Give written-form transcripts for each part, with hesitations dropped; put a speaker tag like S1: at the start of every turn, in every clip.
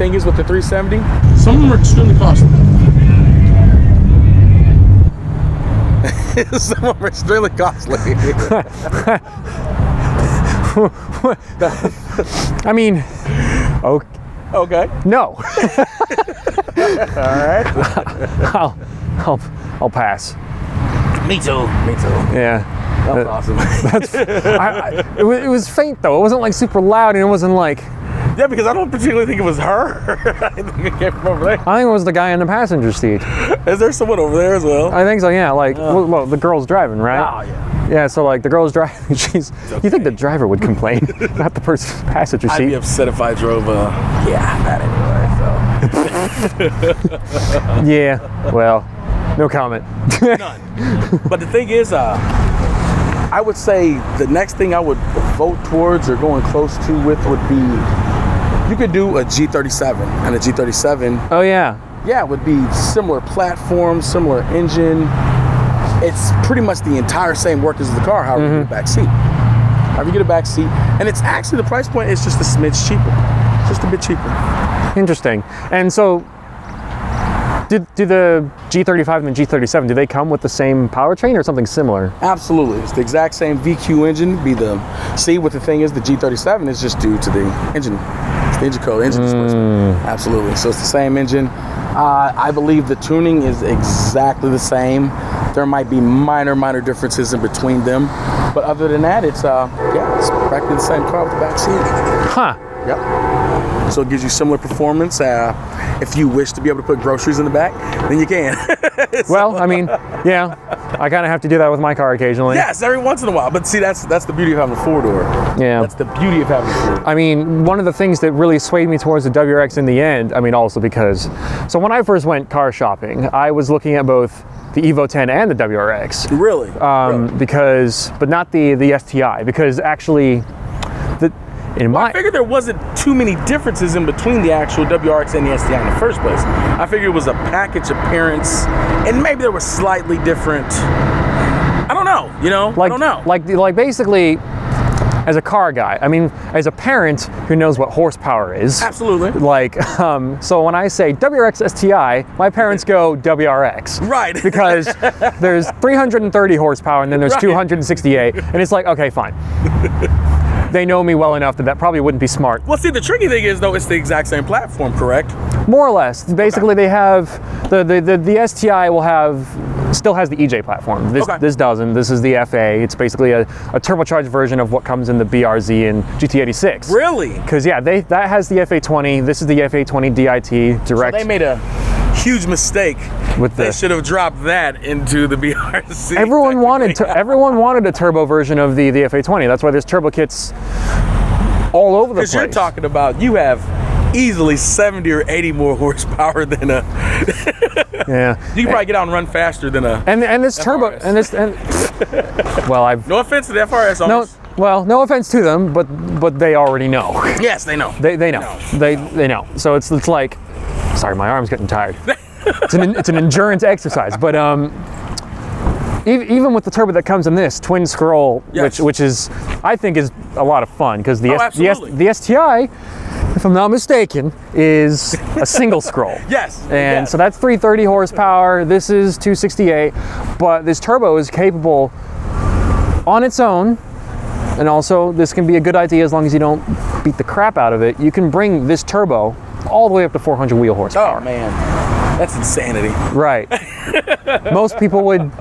S1: thing is with the 370,
S2: Some of them are extremely costly.
S1: some of them are extremely costly.
S3: I mean, okay.
S1: Okay.
S3: No.
S1: All right.
S3: I'll pass.
S1: Me too.
S3: Yeah.
S1: That was awesome.
S3: It was faint though. It wasn't like super loud, and it wasn't like.
S1: Yeah, because I don't particularly think it was her. I think it came from over there.
S3: I think it was the guy in the passenger seat.
S1: Is there someone over there as well?
S3: I think so. Yeah. Like, well, the girl's driving, right?
S1: Oh, yeah.
S3: Yeah. So like, the girl's driving. You think the driver would complain, not the person in the passenger
S1: I'd
S3: seat?
S1: be upset if I drove that anyway. So.
S3: Yeah. Well, no comment.
S1: None. But the thing is, I would say the next thing I would vote towards or going close to with would be, you could do a G37, and a G37,
S3: Oh yeah.
S1: yeah, would be similar platform, similar engine. It's pretty much the entire same work as the car, however you get a back seat. However you get a back seat, and it's actually, the price point is just a smidge cheaper, just a bit cheaper.
S3: Interesting. And so, do the G35 and the G37, do they come with the same powertrain or something similar?
S1: Absolutely, it's the exact same VQ engine. See, what the thing is, the G37 is just due to the engine. It's the engine code, engine displacement. Absolutely, so it's the same engine. I believe the tuning is exactly the same. There might be minor differences in between them, but other than that, it's it's practically the same car with the back seat.
S3: Huh.
S1: Yep. So it gives you similar performance. If you wish to be able to put groceries in the back, then you can.
S3: Well, I mean, yeah, I kind of have to do that with my car occasionally.
S1: Yes, every once in a while. But see, that's the beauty of having a four-door.
S3: Yeah.
S1: That's the beauty of having a four-door.
S3: I mean, one of the things that really swayed me towards the WRX in the end, I mean, also because, so when I first went car shopping, I was looking at both the Evo 10 and the WRX.
S1: Really? Really?
S3: Because, but not the STI, because actually,
S1: I figured there wasn't too many differences in between the actual WRX and the STI in the first place. I figured it was a package appearance, and maybe there was slightly different. I don't know.
S3: like,
S1: I don't know.
S3: Like basically, as a car guy, I mean, as a parent who knows what horsepower is.
S1: Absolutely.
S3: Like, so when I say WRX STI, my parents go WRX.
S1: Right.
S3: Because there's 330 horsepower and then there's 268, and it's like, okay, fine. They know me well enough that probably wouldn't be smart.
S1: Well, see, the tricky thing is, though, it's the exact same platform, correct?
S3: More or less. Basically, they have the STI still has the EJ platform. This doesn't. This is the FA. It's basically a turbocharged version of what comes in the BRZ and GT86.
S1: Really?
S3: Because yeah, that has the FA20. This is the FA20 DIT direct.
S1: So they made a huge mistake. They should have dropped that into the BRZ.
S3: Everyone wanted a turbo version of the FA20. That's why there's turbo kits all over the place.
S1: Because you're talking about, you have easily 70 or 80 more horsepower than a.
S3: Yeah.
S1: You can probably get out and run faster than a.
S3: And this
S1: FRS.
S3: turbo well,
S1: No offense to the FRS owners.
S3: No offense to them, but they already know.
S1: Yes, they know.
S3: They know. They know. So it's like, sorry, my arm's getting tired. It's an endurance exercise, but even with the turbo that comes in this twin scroll,
S1: yes.
S3: which is, I think, is a lot of fun because the STI, if I'm not mistaken, is a single scroll.
S1: Yes.
S3: And so that's 330 horsepower. This is 268, but this turbo is capable on its own. And also, this can be a good idea as long as you don't beat the crap out of it. You can bring this turbo all the way up to 400 wheel horsepower.
S1: Oh man, that's insanity.
S3: Right. Most people would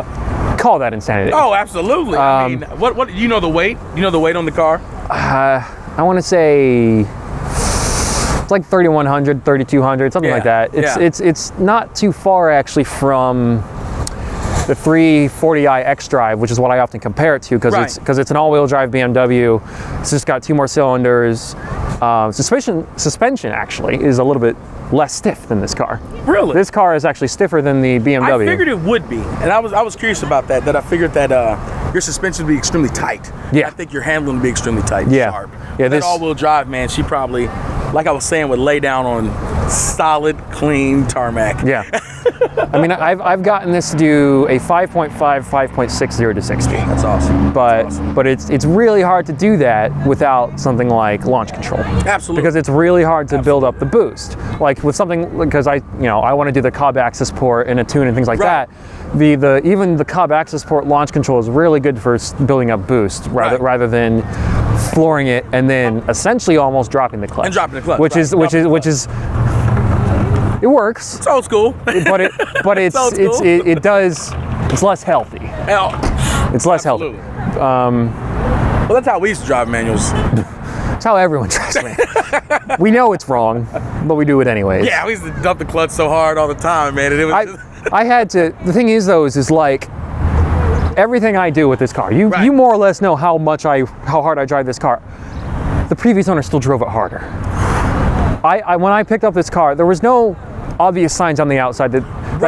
S3: call that insanity.
S1: Oh, absolutely. I mean, what you know the weight? You know the weight on the car?
S3: I want to say it's like 3,100, 3,200, something like that. It's not too far actually from the 340i X-Drive, which is what I often compare it to because it's an all-wheel drive BMW. It's just got 2 more cylinders. Suspension actually is a little bit less stiff than this car.
S1: Really?
S3: This car is actually stiffer than the BMW.
S1: I figured it would be, and I was curious about that. That I figured that your suspension would be extremely tight.
S3: Yeah.
S1: I think your handling would be extremely tight and sharp.
S3: Yeah.
S1: That all-wheel drive, man, she probably, like I was saying, would lay down on solid, clean tarmac.
S3: Yeah. I mean, I've gotten this to do a 5.5, 5.6 0 to 60.
S1: That's awesome.
S3: But it's really hard to do that without something like launch control.
S1: Absolutely.
S3: Because it's really hard to build up the boost. Like with something, because I want to do the Cobb Access port and a tune and things like that. Even the Cobb Access port launch control is really good for building up boost rather than flooring it and then essentially almost dropping the clutch.
S1: And dropping the clutch.
S3: Which is it works.
S1: It's old school.
S3: But it's less healthy. It's less healthy.
S1: Well, that's how we used to drive manuals.
S3: That's how everyone drives manuals. We know it's wrong, but we do it anyways.
S1: Yeah, we used to dump the clutch so hard all the time, man. And it was
S3: I had to. The thing is, though, is like everything I do with this car. You more or less know how hard I drive this car. The previous owner still drove it harder. When I picked up this car, there was no obvious signs on the outside that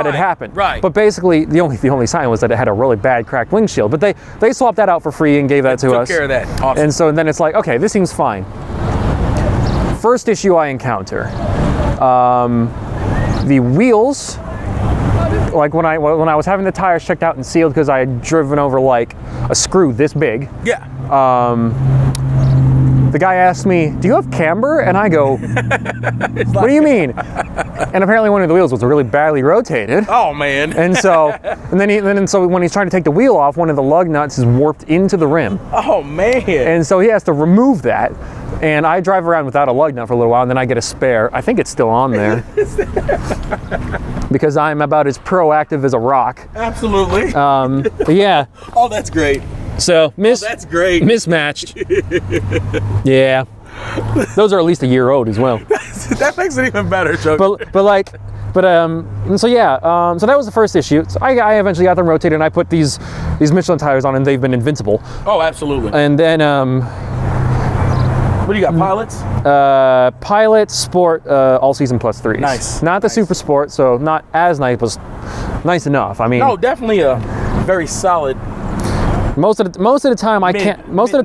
S3: had happened.
S1: Right.
S3: But basically, the only sign was that it had a really bad cracked windshield. But they swapped that out for free and gave that to us.
S1: Took care of that. Awesome.
S3: And so then it's like, okay, this seems fine. First issue I encounter, the wheels. Like when I was having the tires checked out and sealed because I had driven over like a screw this big.
S1: Yeah.
S3: The guy asked me, "Do you have camber?" And I go, "What do you mean?" And apparently one of the wheels was really badly rotated.
S1: Oh man.
S3: And so when he's trying to take the wheel off, one of the lug nuts is warped into the rim.
S1: Oh man.
S3: And so he has to remove that. And I drive around without a lug nut for a little while, and then I get a spare. I think it's still on there. Because I'm about as proactive as a rock.
S1: Absolutely.
S3: But yeah.
S1: Oh, that's great.
S3: So
S1: that's great.
S3: Mismatched. Yeah. Those are at least a year old as well.
S1: That makes it even better, Chuck.
S3: So that was the first issue. So I eventually got them rotated, and I put these Michelin tires on, and they've been invincible.
S1: Oh, absolutely.
S3: And then
S1: what do you got? Pilots?
S3: Pilot, Sport, all season plus 3s.
S1: Nice.
S3: Not the Super Sport, so not as nice, but nice enough. I mean,
S1: no, definitely a very solid.
S3: Most of the time I can't. Most of the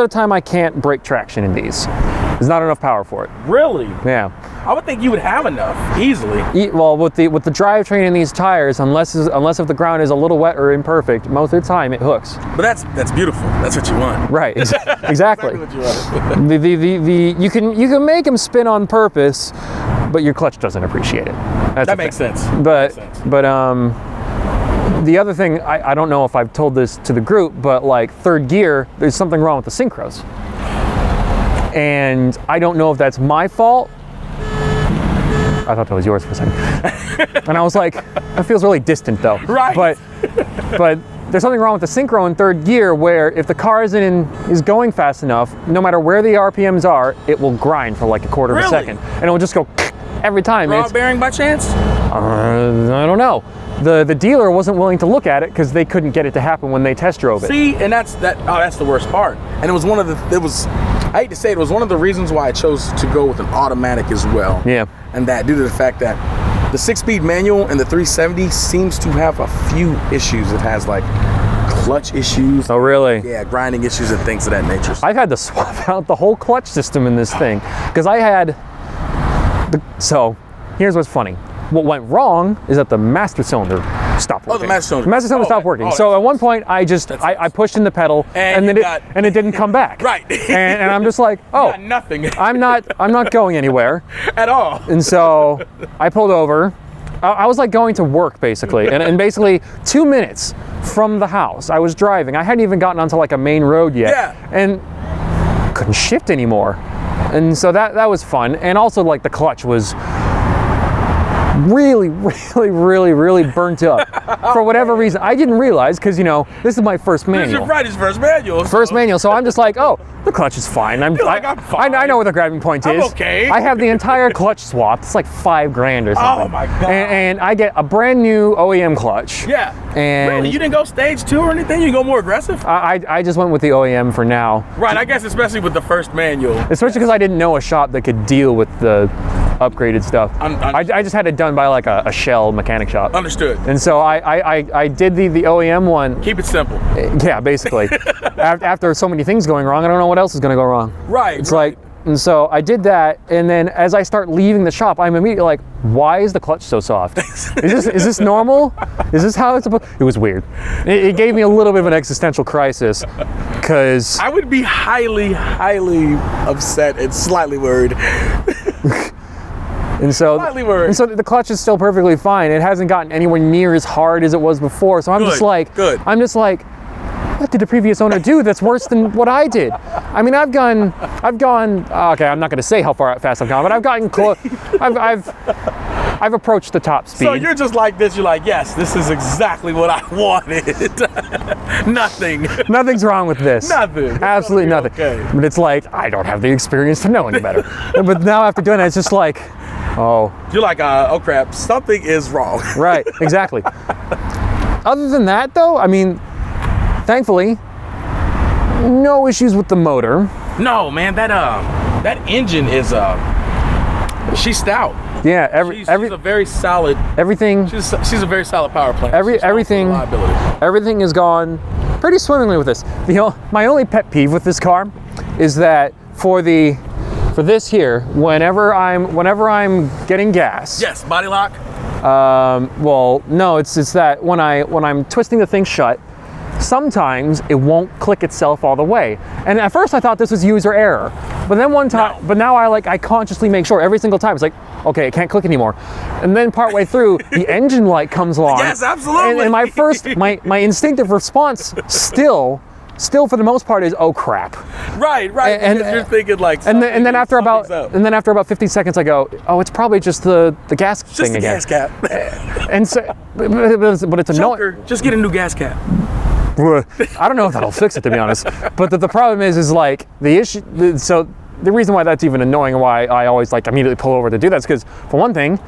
S3: time I can't break traction in these. There's not enough power for it.
S1: Really?
S3: Yeah.
S1: I would think you would have enough easily.
S3: Well, with the drivetrain in these tires, unless if the ground is a little wet or imperfect, most of the time it hooks.
S1: But that's beautiful. That's what you want.
S3: Right. Exactly.
S1: Exactly what you want.
S3: You can make them spin on purpose, but your clutch doesn't appreciate it.
S1: That makes sense.
S3: But the other thing, I don't know if I've told this to the group, but like third gear, there's something wrong with the synchros. And I don't know if that's my fault. I thought that was yours for a second. And I was like, that feels really distant though.
S1: Right.
S3: But there's something wrong with the synchro in third gear where if the car is going fast enough, no matter where the RPMs are, it will grind for like a quarter of a second. And it will just go every time.
S1: Raw bearing by chance?
S3: I don't know. The dealer wasn't willing to look at it because they couldn't get it to happen when they test drove it.
S1: See, and that's the worst part. And it was I hate to say it was one of the reasons why I chose to go with an automatic as well.
S3: Yeah.
S1: And that due to the fact that the 6-speed manual and the 370 seems to have a few issues. It has like clutch issues.
S3: Oh, really?
S1: Yeah, grinding issues and things of that nature.
S3: I've had to swap out the whole clutch system in this thing because I had so here's what's funny. What went wrong is that the master cylinder stopped working.
S1: Oh, the master cylinder.
S3: The master cylinder stopped working. So at one point, I pushed in the pedal, and it didn't come back.
S1: Right.
S3: And I'm just like, oh,
S1: nothing.
S3: I'm not going anywhere
S1: at all.
S3: And so I pulled over. I was like going to work basically, and basically 2 minutes from the house, I was driving. I hadn't even gotten onto like a main road yet.
S1: Yeah.
S3: And couldn't shift anymore. And so that was fun. And also like the clutch was really burnt up for whatever reason. I didn't realize because this is my first manual.
S1: This is your first manual.
S3: So I'm just like, oh, the clutch is fine. I'm fine. I know where the grabbing point is.
S1: I'm okay.
S3: I have the entire clutch swapped. It's like $5,000 or something.
S1: Oh my god.
S3: And I get a brand new OEM clutch.
S1: Yeah.
S3: And
S1: really? You didn't go stage 2 or anything? You go more aggressive?
S3: I just went with the OEM for now.
S1: Right. I guess especially with the first manual.
S3: Especially because I didn't know a shop that could deal with the upgraded stuff. I just had it done by like a shell mechanic shop.
S1: Understood.
S3: And so I did the OEM one.
S1: Keep it simple.
S3: Yeah, basically. After so many things going wrong, I don't know what else is going to go wrong.
S1: Right.
S3: It's like And so I did that, and then as I start leaving the shop, I'm immediately like, why is the clutch so soft? Is this normal? Is this how it's supposed? It was weird. It gave me a little bit of an existential crisis, because
S1: I would be highly, highly upset and slightly worried.
S3: And so the clutch is still perfectly fine. It hasn't gotten anywhere near as hard as it was before. So I'm just like, what did the previous owner do that's worse than what I did? I mean, I've gone, okay, I'm not going to say how fast I've gone, but I've gotten close. I've approached the top speed.
S1: So you're just like this, you're like, yes, this is exactly what I wanted. Nothing's wrong with this. Nothing.
S3: Absolutely nothing.
S1: Okay.
S3: But it's like, I don't have the experience to know any better. But now after doing it, it's just like, oh.
S1: You're like, oh crap, something is wrong.
S3: Right, exactly. Other than that though, I mean, thankfully, no issues with the motor.
S1: No, man, that engine is, she's stout.
S3: Yeah,
S1: she's a very solid.
S3: Everything.
S1: She's a very solid power plant.
S3: Everything has gone pretty swimmingly with this. My only pet peeve with this car is that for this here, whenever I'm getting gas.
S1: Yes, body lock.
S3: Well, no, it's that when I'm twisting the thing shut, sometimes it won't click itself all the way. And at first I thought this was user error, but then but now I consciously make sure every single time. It's like, okay, it can't click anymore. And then partway through, the engine light comes along.
S1: Yes, absolutely.
S3: And my instinctive response still for the most part is, oh crap.
S1: Right. And you're thinking like.
S3: And then after about 15 seconds, I go, oh, it's probably just the gas thing again.
S1: Just the gas cap.
S3: And so, but it's annoying.
S1: Just get a new gas cap.
S3: I don't know if that'll fix it, to be honest. But the problem is like the issue. So the reason why that's even annoying and why I always like immediately pull over to do that is because, for one thing,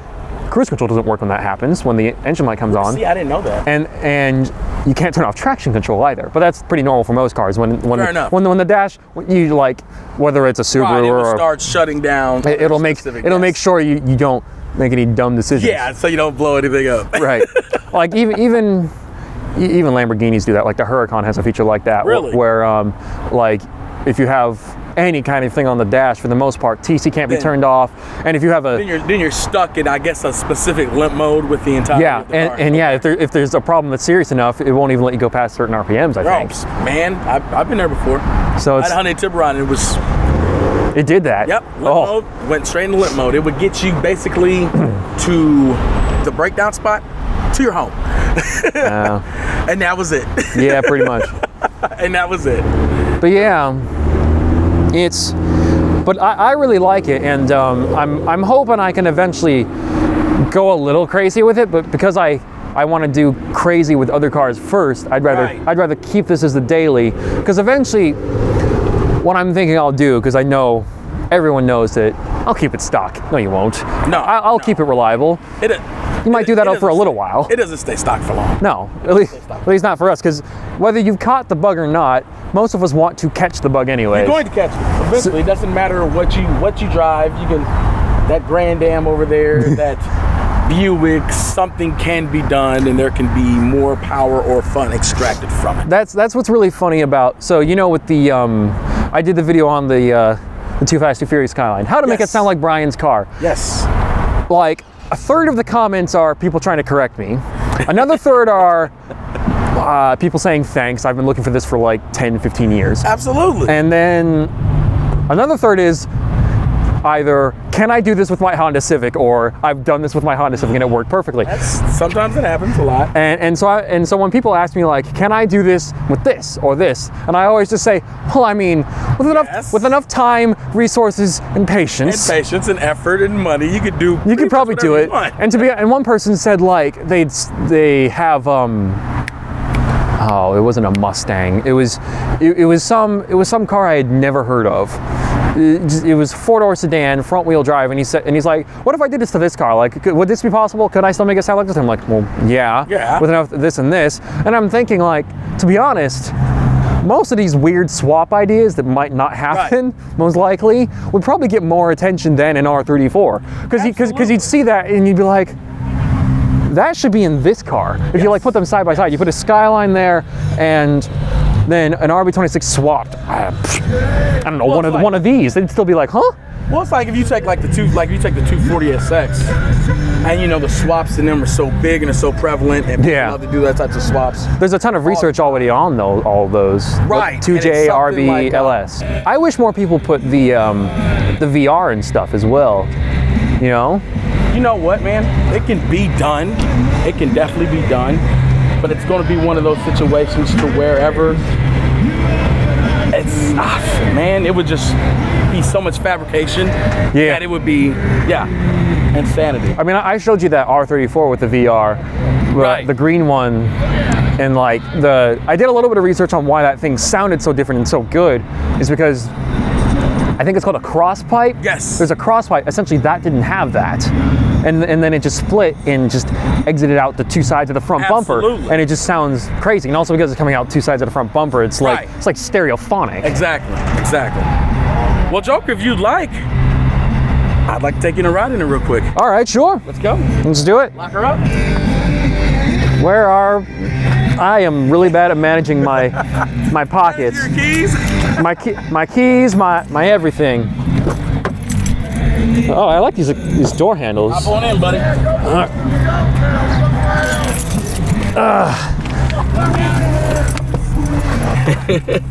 S3: cruise control doesn't work when that happens, when the engine light comes on.
S1: See, I didn't know that.
S3: And you can't turn off traction control either. But that's pretty normal for most cars. When the dash, you like, whether it's a Subaru
S1: or starts shutting down.
S3: It'll make sure you don't make any dumb decisions.
S1: Yeah, so you don't blow anything up.
S3: Right. Like even Lamborghinis do that. Like the Huracan has a feature like that.
S1: Really?
S3: Where like if you have any kind of thing on the dash, for the most part, TC can't be turned off. And if you have
S1: then you're stuck in, I guess, a specific limp mode with the entire
S3: of the car. And yeah, if there's a problem that's serious enough, it won't even let you go past certain RPMs, I think.
S1: Man, I've been there before.
S3: So
S1: I had a Hyundai Tiburon, and
S3: it did that.
S1: Yep. Limp mode, went straight into limp mode. It would get you basically to the breakdown spot to your home. And that was it.
S3: Yeah, pretty much.
S1: And that was it.
S3: But yeah, but I really like it, and I'm hoping I can eventually go a little crazy with it. But because I want to do crazy with other cars first, I'd rather keep this as the daily, because eventually, what I'm thinking I'll do, because I know everyone knows that I'll keep it stock. No, you won't.
S1: No,
S3: I'll keep it reliable. You might do that for a little while.
S1: It doesn't stay stock for long.
S3: No, at least not for us, because whether you've caught the bug or not, most of us want to catch the bug anyway.
S1: You're going to catch it. Eventually, it doesn't matter what you drive. You can, that Grand Am over there, that Buick, something can be done, and there can be more power or fun extracted from it.
S3: That's what's really funny about. So with the I did the video on the Too Fast Too Furious Skyline. How to make it sound like Brian's car.
S1: Yes.
S3: Like a third of the comments are people trying to correct me. Another third are people saying thanks. I've been looking for this for like 10, 15 years.
S1: Absolutely.
S3: And then another third is either, can I do this with my Honda Civic, or I've done this with my Honda Civic and it worked perfectly.
S1: Sometimes it happens a lot.
S3: And so when people ask me like, can I do this with this or this? And I always just say, well, I mean, with enough time, resources, and patience.
S1: And effort and money, you could
S3: probably do it. And one person said like they have oh, it wasn't a Mustang. It was some car I had never heard of. It was 4-door sedan, front wheel drive, and he's like, what if I did this to this car? Like, would this be possible? Could I still make it sound like this? I'm like, well, yeah. With enough this and this. And I'm thinking, like, to be honest, most of these weird swap ideas that might not happen, most likely, would probably get more attention than an R34. Because you'd see that and you'd be like, that should be in this car. If you like put them side by side, you put a Skyline there and then an RB26 swapped, I don't know, one of these, they'd still be like, huh?
S1: Well, it's like if you take like the 240SX, and you know the swaps in them are so big and are so prevalent, and people love to do that types of swaps.
S3: There's a ton of research already on all those.
S1: Right.
S3: 2J, RB, like, LS. I wish more people put the VR and stuff as well. You know?
S1: You know what, man? It can be done. It can definitely be done, but it's going to be one of those situations to wherever it's man, it would just be so much fabrication that it would be insanity.
S3: I mean, I showed you that R34 with the VR, the green one, and like I did a little bit of research on why that thing sounded so different and so good, is because I think it's called a cross pipe.
S1: Yes.
S3: There's a cross pipe. Essentially, that didn't have that. And then it just split and just exited out the two sides of the front bumper. And it just sounds crazy. And also because it's coming out two sides of the front bumper, it's like it's like stereophonic.
S1: Exactly. Well, Joker, if you'd like, I'd like to take you on a ride in it real quick.
S3: All right, sure.
S1: Let's go.
S3: Let's do it.
S1: Lock her up.
S3: I am really bad at managing my pockets.
S1: Your keys.
S3: My keys, my everything. Oh, I like these door handles.
S1: Hop on in, buddy.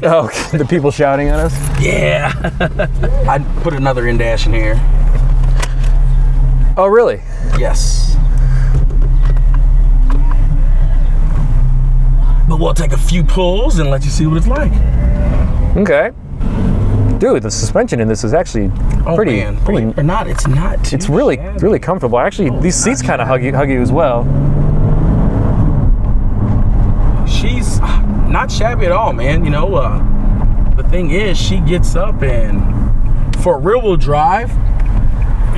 S3: Oh, the people shouting at us?
S1: Yeah. I'd put another in-dash in here.
S3: Oh, really?
S1: Yes. But we'll take a few pulls and let you see what it's like.
S3: Okay. Dude, the suspension in this is actually pretty.
S1: It's not.
S3: It's really comfortable. Actually, these seats kind of hug you as well.
S1: She's not shabby at all, man. You know, the thing is, she gets up and for rear-wheel drive,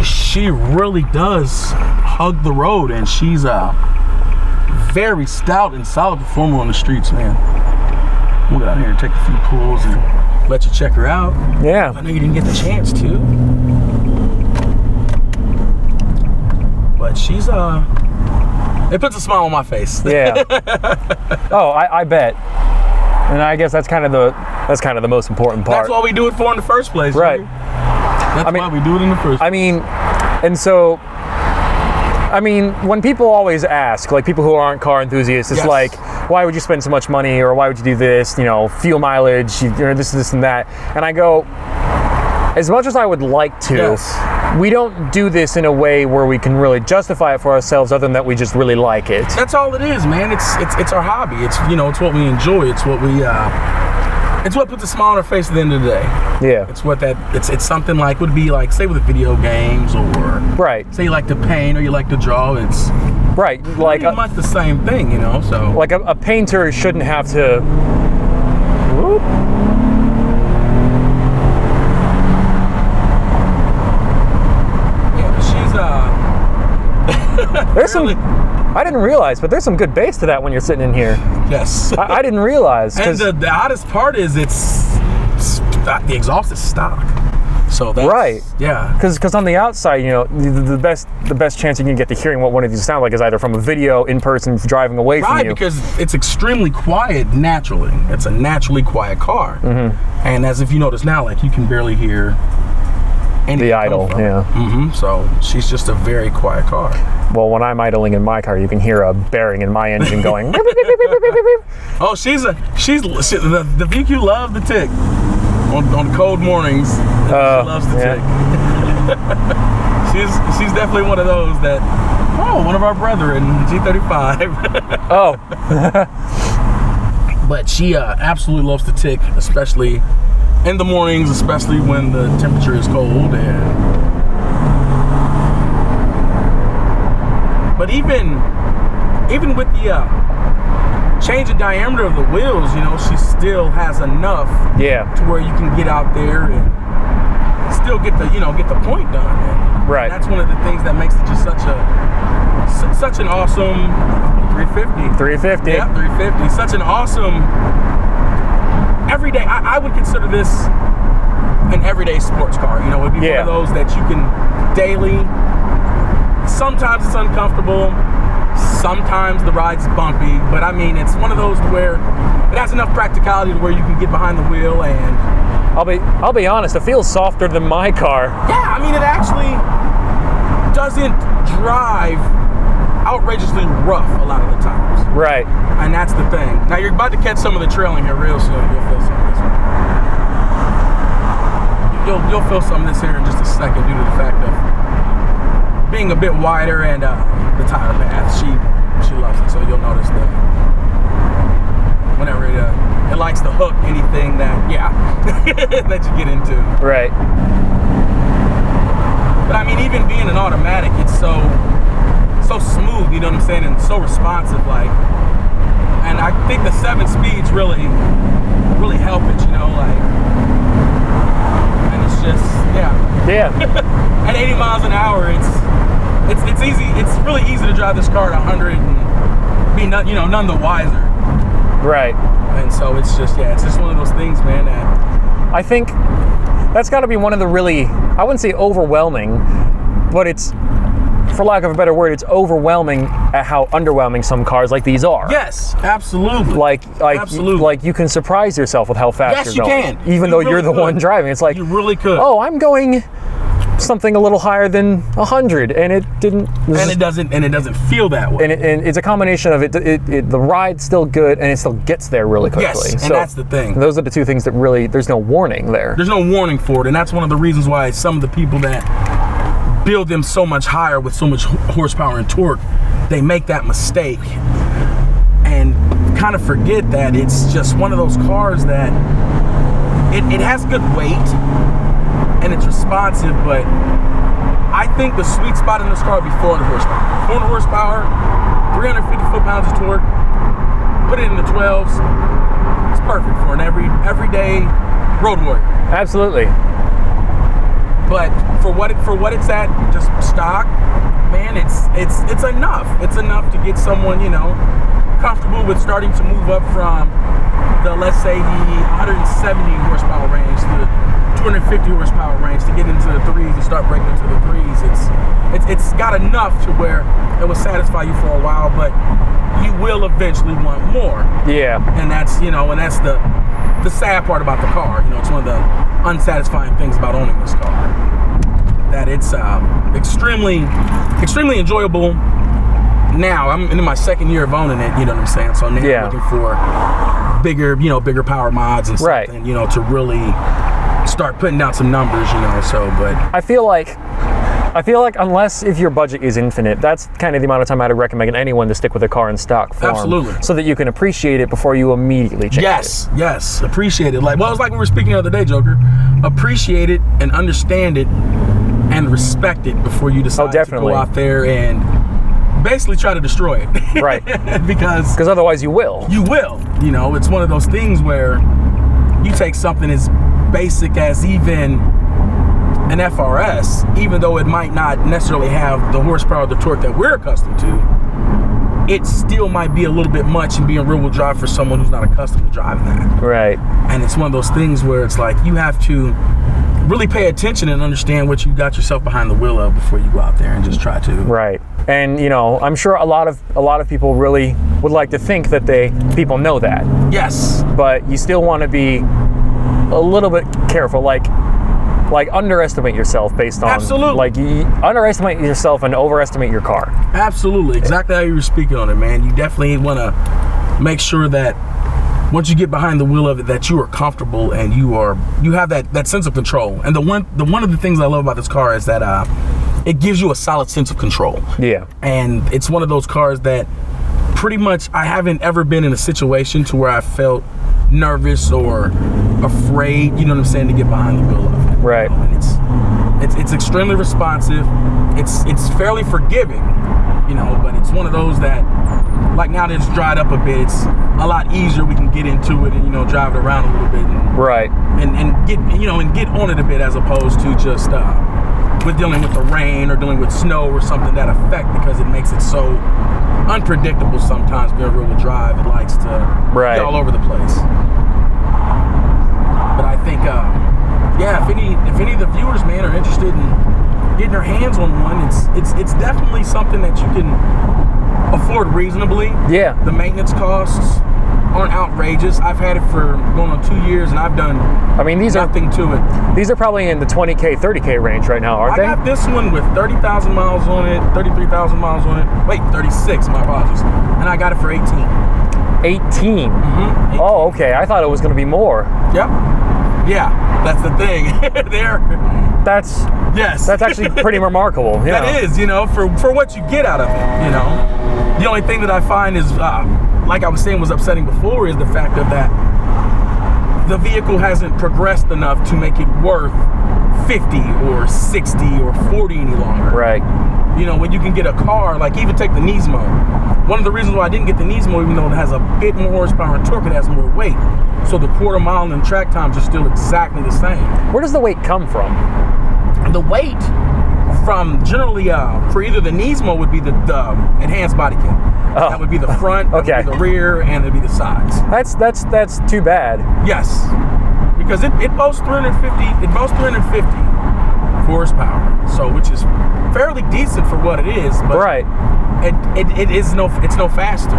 S1: she really does hug the road, and she's a very stout and solid performer on the streets, man. We'll get out here and take a few pulls and let you check her out.
S3: Yeah.
S1: I know you didn't get the chance to, but she's it puts a smile on my face.
S3: Yeah. Oh, I bet. And I guess that's kind of the most important part.
S1: That's what we do it for in the first place,
S3: right?
S1: That's why we do it in the first place.
S3: I mean, and so, I mean, when people always ask, like people who aren't car enthusiasts, it's like, why would you spend so much money, or why would you do this? You know, fuel mileage, this and that. And I go, as much as I would like to, we don't do this in a way where we can really justify it for ourselves, other than that we just really like it.
S1: That's all it is, man. It's our hobby. It's it's what we enjoy. It's what we it's what puts a smile on our face at the end of the day.
S3: Yeah.
S1: It's something like would be like, say with video games, or say you like to paint or you like to draw. It's
S3: like
S1: pretty much the same thing, you know. So
S3: like a painter shouldn't have to. Whoop. There's some. I didn't realize, but there's some good bass to that when you're sitting in here.
S1: Yes.
S3: I didn't realize.
S1: And the oddest part is the exhaust is stock. So that's
S3: because on the outside, you know, the best chance you can get to hearing what one of these sound like is either from a video, in person, driving away from you.
S1: Because it's extremely quiet naturally. It's a naturally quiet car, and as if you notice now, like you can barely hear anything.
S3: The idle,
S1: So she's just a very quiet car.
S3: Well, when I'm idling in my car, you can hear a bearing in my engine going. Beep, beep, beep, beep, beep, beep, beep.
S1: Oh, the VQ loves the tick on cold mornings. She loves the tick. she's definitely one of those that one of our brethren, G35.
S3: Oh.
S1: But she absolutely loves the tick, especially in the mornings, especially when the temperature is cold. But even with the change in diameter of the wheels, you know, she still has enough to where you can get out there and still get the point done. And that's one of the things that makes it just such an awesome 350.
S3: 350.
S1: Yeah, 350. Such an awesome everyday. I would consider this an everyday sports car. You know, it'd be one of those that you can daily. Sometimes it's uncomfortable. Sometimes the ride's bumpy, but I mean, it's one of those where it has enough practicality to where you can get behind the wheel and.
S3: I'll be honest. It feels softer than my car.
S1: Yeah, I mean, it actually doesn't drive outrageously rough a lot of the times.
S3: Right.
S1: And that's the thing. Now you're about to catch some of the trailing here real soon. You'll feel some of this. You'll feel some of this here in just a second due to the fact of being a bit wider and the tire path. She loves it, so you'll notice that whenever it likes to hook anything that that you get into.
S3: Right.
S1: But I mean, even being an automatic, it's so smooth, you know what I'm saying, and so responsive, like. And I think the 7 speeds really help it, you know, like. And it's just at 80 miles an hour, it's easy. It's really easy to drive this car at 100 and be none the wiser.
S3: Right.
S1: And so it's just one of those things, man, that
S3: I think that's got to be one of the really, I wouldn't say overwhelming, but it's, for lack of a better word, it's overwhelming at how underwhelming some cars like these are.
S1: Yes, absolutely.
S3: Absolutely. Like you can surprise yourself with how fast you're going.
S1: Yes, you can.
S3: Even though you're the one driving. It's like,
S1: you really could.
S3: Oh, I'm going something a little higher than 100, and it didn't.
S1: And it doesn't feel that way.
S3: And it's a combination of the ride's still good, and it still gets there really quickly.
S1: Yes, and that's the thing.
S3: Those are the two things that really, there's no warning there.
S1: There's no warning for it, and that's one of the reasons why some of the people that build them so much higher with so much horsepower and torque, they make that mistake and kind of forget that it's just one of those cars that it has good weight and it's responsive, but I think the sweet spot in this car would be 400 horsepower. 400 horsepower, 350 foot-pounds of torque, put it in the 12s, it's perfect for an everyday road warrior.
S3: Absolutely.
S1: But for what it's at, just stock, man, it's enough. It's enough to get someone, you know, comfortable with starting to move up from the, let's say, the 170 horsepower range to the 250 horsepower range to get into the 3s and start breaking into the 3s. It's got enough to where it will satisfy you for a while, but you will eventually want more. Yeah. And that's, you know, and that's the sad part about the car. You know, it's one of the unsatisfying things about owning this car. That it's extremely enjoyable. Now I'm in my second year of owning it, you know what I'm saying? So now I'm looking for bigger power mods and something, you know, to really start putting down some numbers, you know. So, but
S3: I feel like unless if your budget is infinite, that's kind of the amount of time I'd recommend anyone to stick with a car in stock form.
S1: Absolutely.
S3: So that you can appreciate it before you immediately change it.
S1: Yes, appreciate it. Like, well, it's like we were speaking the other day, Joker. Appreciate it and understand it and respect it before you decide to go out there and basically try to destroy it.
S3: Right.
S1: Because
S3: otherwise you will.
S1: You will. You know, it's one of those things where you take something as basic as even an FRS, even though it might not necessarily have the horsepower or the torque that we're accustomed to, it still might be a little bit much in being rear-wheel drive for someone who's not accustomed to driving that. Right. And it's one of those things where it's like you have to really pay attention and understand what you got yourself behind the wheel of before you go out there and just try to.
S3: Right. And you know, I'm sure a lot of people really would like to think that people know that. Yes. But you still want to be a little bit careful, like underestimate yourself based on like you underestimate yourself and overestimate your car. Absolutely. Exactly how you were speaking on it, man. You definitely want to make sure that once you get behind the wheel of it, that you are comfortable and you have that sense of control. And one of the things I love about this car is that it gives you a solid sense of control. Yeah. And it's one of those cars that pretty much I haven't ever been in a situation to where I felt nervous or afraid, you know what I'm saying, to get behind the wheel of it. Right. You know, and it's extremely responsive. It's fairly forgiving, you know, but it's one of those that, like, now that it's dried up a bit, it's a lot easier. We can get into it and, you know, drive it around a little bit and, right. And get on it a bit, as opposed to just with dealing with the rain or dealing with snow or something that affect, because it makes it so unpredictable sometimes. Being rear-wheel drive, it likes to be all over the place. But I think if any of the viewers, man, are interested in getting their hands on one, it's definitely something that you can afford reasonably. Yeah. The maintenance costs
S1: aren't outrageous. I've had it for going on 2 years, and I've done nothing to it.
S3: These are probably in the 20K, 30K range right now, aren't they?
S1: I got this one with 30,000 miles on it, 33,000 miles on it. Wait, 36, my apologies. And I got it for 18.
S3: 18?
S1: 18.
S3: Oh, okay. I thought it was going to be more.
S1: Yep. Yeah, that's the thing. Yes.
S3: That's actually pretty remarkable. Yeah.
S1: That is, for what you get out of it, The only thing that I find is, like I was saying was upsetting before, is the fact of that the vehicle hasn't progressed enough to make it worth 50 or 60 or 40 any longer.
S3: Right.
S1: When you can get a car, like even take the Nismo. One of the reasons why I didn't get the Nismo, even though it has a bit more horsepower and torque, it has more weight. So the quarter mile and track times are still exactly the same.
S3: Where does the weight come from?
S1: The weight from generally, for either the Nismo would be the enhanced body kit.
S3: Oh.
S1: That would be the front, that would be the rear, and it'd be the sides.
S3: That's too bad.
S1: Yes, because it boasts 350. It boasts 350 horsepower, so which is fairly decent for what it is. But
S3: right.
S1: It's no faster.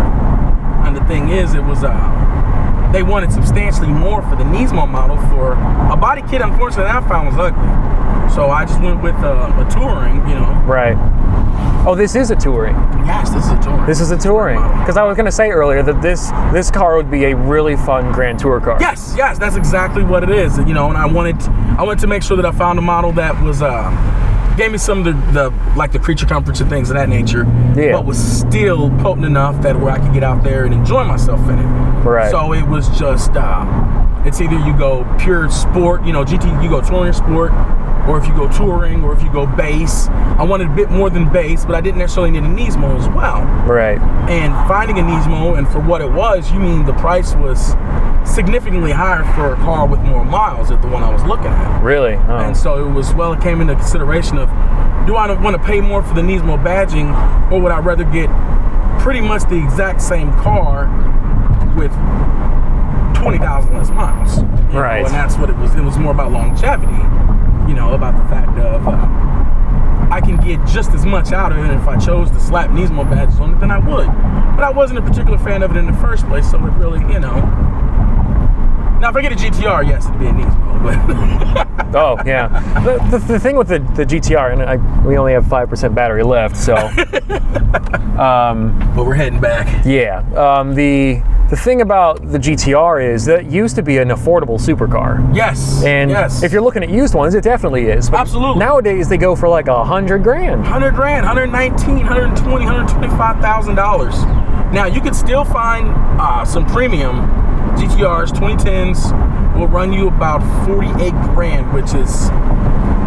S1: And the thing is, it was they wanted substantially more for the Nismo model for a body kit. Unfortunately, I found was ugly, so I just went with a touring.
S3: Right. Oh, this is a touring.
S1: Yes, this is a touring.
S3: This is a touring. Because I was going to say earlier that this car would be a really fun Grand Tour car.
S1: Yes, that's exactly what it is. And I wanted to make sure that I found a model that was gave me some of the creature comforts and things of that nature, but was still potent enough that where I could get out there and enjoy myself in it.
S3: Right.
S1: So it was just it's either you go pure sport, GT, you go touring sport, or if you go touring, or if you go base. I wanted a bit more than base, but I didn't necessarily need a Nismo as well.
S3: Right.
S1: And finding a Nismo, and for what it was, the price was significantly higher for a car with more miles than the one I was looking at.
S3: Really? Oh.
S1: And so it came into consideration of, do I want to pay more for the Nismo badging, or would I rather get pretty much the exact same car with 20,000 less miles?
S3: Right.
S1: And that's what it was. It was more about longevity, about the fact of I can get just as much out of it if I chose to slap Nismo badges on it than I would. But I wasn't a particular fan of it in the first place, so it really, Now, if I get a GTR, yes, it'd be a Nismo, but...
S3: Oh, yeah. The thing with the GTR, and we only have 5% battery left, so...
S1: but we're heading back.
S3: Yeah. The thing about the GTR is that it used to be an affordable supercar.
S1: Yes.
S3: And if you're looking at used ones, it definitely is. But
S1: absolutely.
S3: Nowadays, they go for like $100 grand.
S1: $100 grand, $119,000, $120,000, $125,000. Now, you can still find some premium GTRs, 2010s, will run you about 48 grand, which is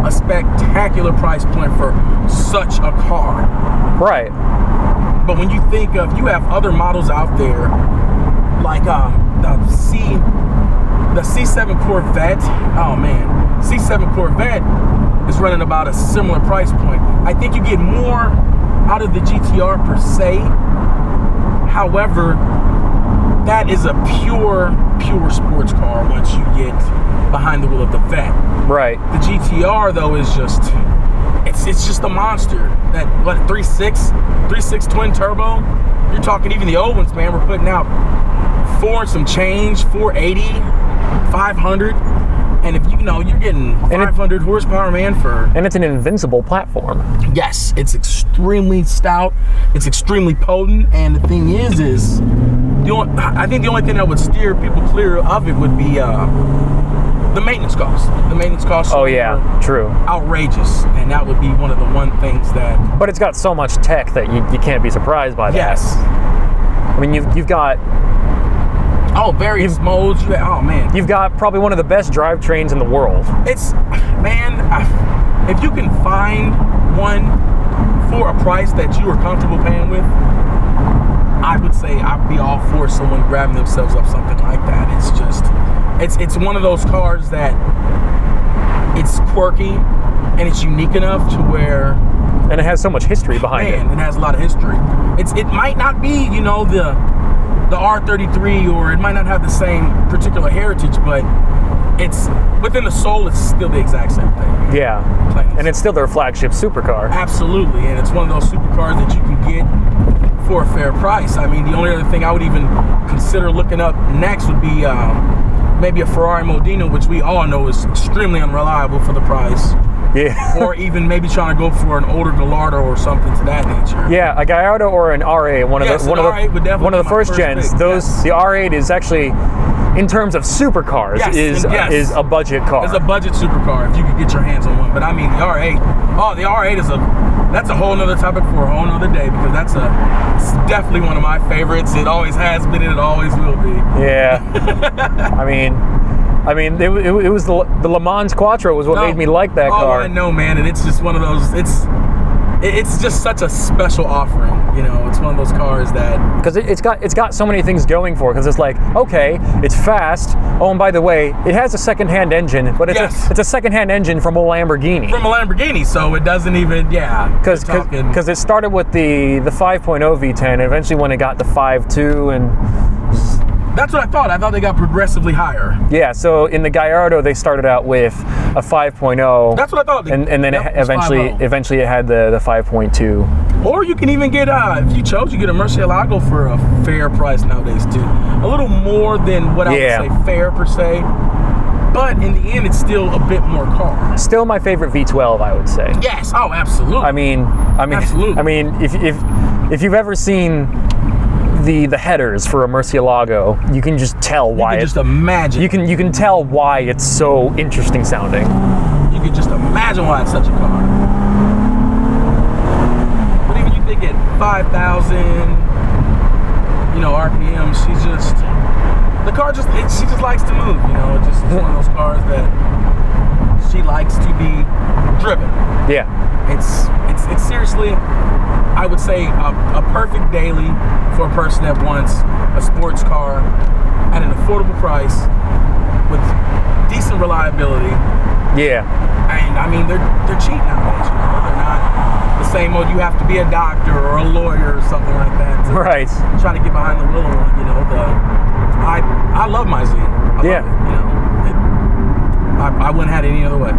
S1: a spectacular price point for such a car.
S3: Right.
S1: But when you think of, you have other models out there, like the C7 Corvette. Oh man, C7 Corvette is running about a similar price point. I think you get more out of the GTR per se. However, that is a pure sports car once you get behind the wheel of the Vet.
S3: Right.
S1: The GTR though is just, it's just a monster. That 3.6 twin turbo. You're talking even the old ones, man. We're putting out 4 and some change, 480, 500. And if you're getting 500 horsepower, man,
S3: and it's an invincible platform.
S1: Yes, it's extremely stout. It's extremely potent. And the thing is I think the only thing that would steer people clear of it would be the maintenance costs. The maintenance costs.
S3: Oh yeah, true.
S1: Outrageous, and that would be one of the things that.
S3: But it's got so much tech that you can't be surprised by that.
S1: Yes.
S3: I mean, you've got.
S1: Oh, various modes. Oh man.
S3: You've got probably one of the best drivetrains in the world.
S1: It's, man, if you can find one for a price that you are comfortable paying with, I would say I'd be all for someone grabbing themselves up something like that. It's just, it's one of those cars that it's quirky and it's unique enough to where.
S3: And it has so much history behind it.
S1: It has a lot of history. It might not be, the R33, or it might not have the same particular heritage, but it's within the soul, it's still the exact same thing.
S3: Yeah. And it's still their flagship supercar.
S1: Absolutely, and it's one of those supercars that you can get for a fair price. I mean, the only other thing I would even consider looking up next would be maybe a Ferrari Modena, which we all know is extremely unreliable for the price.
S3: Yeah.
S1: Or even maybe trying to go for an older Gallardo or something to that nature.
S3: Yeah, a Gallardo or an R8, one of the first gens.
S1: Pick.
S3: The R8 is actually, in terms of supercars, is a budget car.
S1: It's a budget supercar if you could get your hands on one. But I mean, the R8. Oh, the R8 that's a whole nother topic for a whole nother day, because it's definitely one of my favorites. It always has been, and it always will be.
S3: Yeah. I mean, it was the Le Mans Quattro was what made me like that car.
S1: Oh, I know, man, and it's just one of those. It's just such a special offering, you know. It's one of those cars that,
S3: because it's got so many things going for it. Because it's like, okay, it's fast. Oh, and by the way, it has a second-hand engine, but it's a second-hand engine from a Lamborghini.
S1: From a Lamborghini, so it doesn't even
S3: because it started with the 5.0 V10, and eventually when it got the 5.2 and.
S1: That's what I thought. I thought they got progressively higher.
S3: Yeah, so in the Gallardo, they started out with a 5.0.
S1: That's what I thought.
S3: And then eventually it had the 5.2.
S1: Or you can even get, if you chose, you get a Murcielago for a fair price nowadays too. A little more than what I would say fair per se. But in the end, it's still a bit more car.
S3: Still my favorite V12, I would say.
S1: Yes. Oh, absolutely.
S3: I mean,
S1: absolutely.
S3: I mean, if you've ever seen the headers for a Murcielago, you can just tell why.
S1: You can just imagine.
S3: You can tell why it's so interesting sounding.
S1: You can just imagine why it's such a car. But even you think at 5,000, RPM, she just likes to move. It's one of those cars that she likes to be driven.
S3: Yeah.
S1: It's seriously, I would say, a perfect daily for a person that wants a sports car at an affordable price with decent reliability.
S3: Yeah.
S1: And I mean, they're cheap nowadays. They're not the same old. You have to be a doctor or a lawyer or something like that.
S3: Right.
S1: Trying to get behind the wheel of one. I love my Z. I love it, I wouldn't have it any other way.